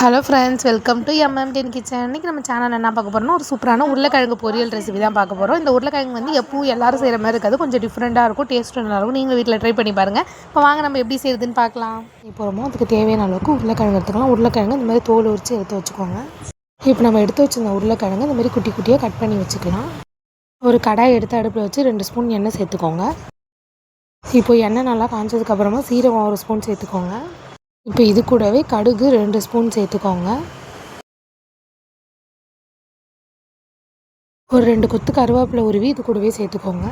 Hello friends, welcome to MM10 kitchen. இன்றைக்கி நம்ம channel என்ன பார்க்க போகிறோம்னா, ஒரு சூப்பரான உருளைக்கிழங்கு பொரியல் ரெசிபி தான் பார்க்க போகிறோம். இந்த உருளைக்கிழங்கு வந்து எப்பவும் எல்லாரும் செய்கிற மாதிரி இருக்காது, கொஞ்சம் டிஃப்ரெண்ட்டாக இருக்கும், டேஸ்ட்டும் நல்லாயிருக்கும். நீங்கள் வீட்டில் ட்ரை பண்ணி பாருங்கள். இப்போ வாங்க நம்ம எப்படி செய்யுதுன்னு பார்க்கலாம். இப்போ அதுக்கு தேவையான அளவுக்கு உருளைக்கிழங்கு எடுத்துக்கலாம். உருளைக்கிழங்கு இந்த மாதிரி தோல் உரித்து எடுத்து வச்சுக்கோங்க. இப்போ நம்ம எடுத்து வச்சுருந்த உருளைக்கிழங்கு இந்த மாதிரி குட்டி குட்டியாக கட் பண்ணி வச்சுக்கலாம். ஒரு கடாய் எடுத்து அடுப்பில் வச்சு 2 ஸ்பூன் எண்ணெய் சேர்த்துக்கோங்க. இப்போ எண்ணெய் நல்லா காய்ச்சதுக்கப்புறமா சீரகம் 1 ஸ்பூன் சேர்த்துக்கோங்க. இப்போ இது கூடவே கடுகு 2 ஸ்பூன் சேர்த்துக்கோங்க. ஒரு 2 கொத்து கருவேப்பிலை உருவி இது கூடவே சேர்த்துக்கோங்க.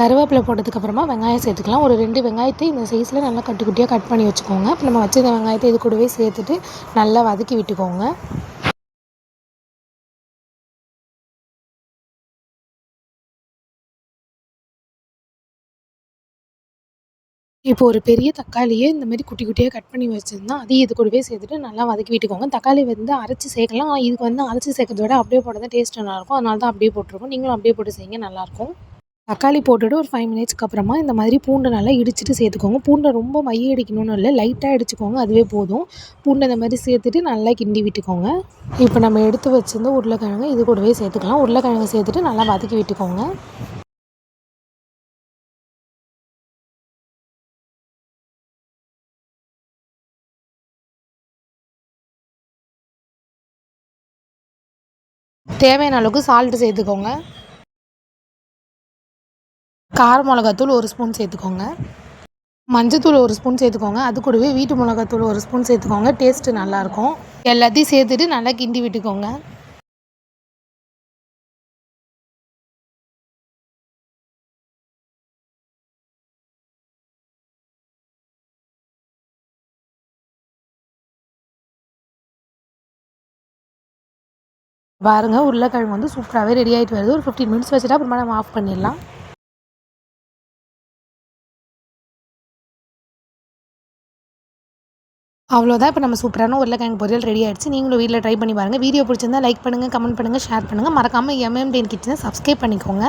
கருவேப்பிலை போட்டதுக்கப்புறமா வெங்காயம் சேர்த்துக்கலாம். ஒரு 2 வெங்காயத்தை இந்த சைஸில் நல்லா கட்டு குட்டியாக கட் பண்ணி வச்சுக்கோங்க. இப்போ நம்ம வச்சுருந்த வெங்காயத்தை இது கூடவே சேர்த்துட்டு நல்லா வதக்கி விட்டுக்கோங்க. இப்போ ஒரு பெரிய தக்காளியை இந்த மாதிரி குட்டி குட்டியாக கட் பண்ணி வச்சுருந்தோம், அதையும் இது கூடவே சேர்த்துட்டு நல்லா வதக்கி விட்டுக்கோங்க. தக்காளி வந்து அரைச்சி சேர்க்கலாம். ஆனால் இதுக்கு வந்து அரைச்சி சேர்க்கறத விட அப்படியே போட்டால் தான் டேஸ்ட் நல்லாயிருக்கும். அதனால தான் அப்படியே போட்டிருக்கோம். நீங்களும் அப்படியே போட்டு செய்யுங்க, நல்லாயிருக்கும். தக்காளி போட்டுட்டு ஒரு 5 மினிட்ஸ்க்கு அப்புறமா இந்த மாதிரி பூண்டை நல்லா இடிச்சிட்டு சேர்த்துக்கோங்க. பூண்டை ரொம்ப மைய அடிக்கணும்னு இல்லை, லைட்டாக இடிச்சுக்கோங்க, அதுவே போதும். பூண்டை இந்த மாதிரி சேர்த்துட்டு நல்லா கிண்டி விட்டுக்கோங்க. இப்போ நம்ம எடுத்து வச்சுருந்த உருளைக்கிழங்கு இது கூடவே சேர்த்துக்கலாம். உருளைக்கிழங்கு சேர்த்துட்டு நல்லா வதக்கி விட்டுக்கோங்க. தேவையான அளவுக்கு சால்ட்டு சேர்த்துக்கோங்க. கார மிளகாத்தூள் 1 ஸ்பூன் சேர்த்துக்கோங்க. மஞ்சத்தூள் 1 ஸ்பூன் சேர்த்துக்கோங்க. அது கூடவே வீட்டு மிளகாத்தூள் 1 ஸ்பூன் சேர்த்துக்கோங்க, டேஸ்ட்டு நல்லாயிருக்கும். எல்லாத்தையும் சேர்த்துட்டு நல்லா கிண்டி விட்டுக்கோங்க. பாருங்கள், உருளைக்கிழங்கு வந்து சூப்பராகவே ரெடி ஆகிட்டு வருது. ஒரு 15 மினிட்ஸ் வச்சுட்டா அப்புறமா நம்ம ஆஃப் பண்ணிடலாம். அவ்வளோதான். இப்போ நம்ம சூப்பரான உருளைக்கிழங்கு பொரியல் ரெடி ஆகிடுச்சு. நீங்களும் வீட்டில் ட்ரை பண்ணி பாருங்கள். வீடியோ பிடிச்சிருந்தா லைக் பண்ணுங்கள், கமெண்ட் பண்ணுங்கள், ஷேர் பண்ணுங்கள். மறக்காமல் MM10 கிச்சனை சப்ஸ்கிரைப் பண்ணிக்கோங்க.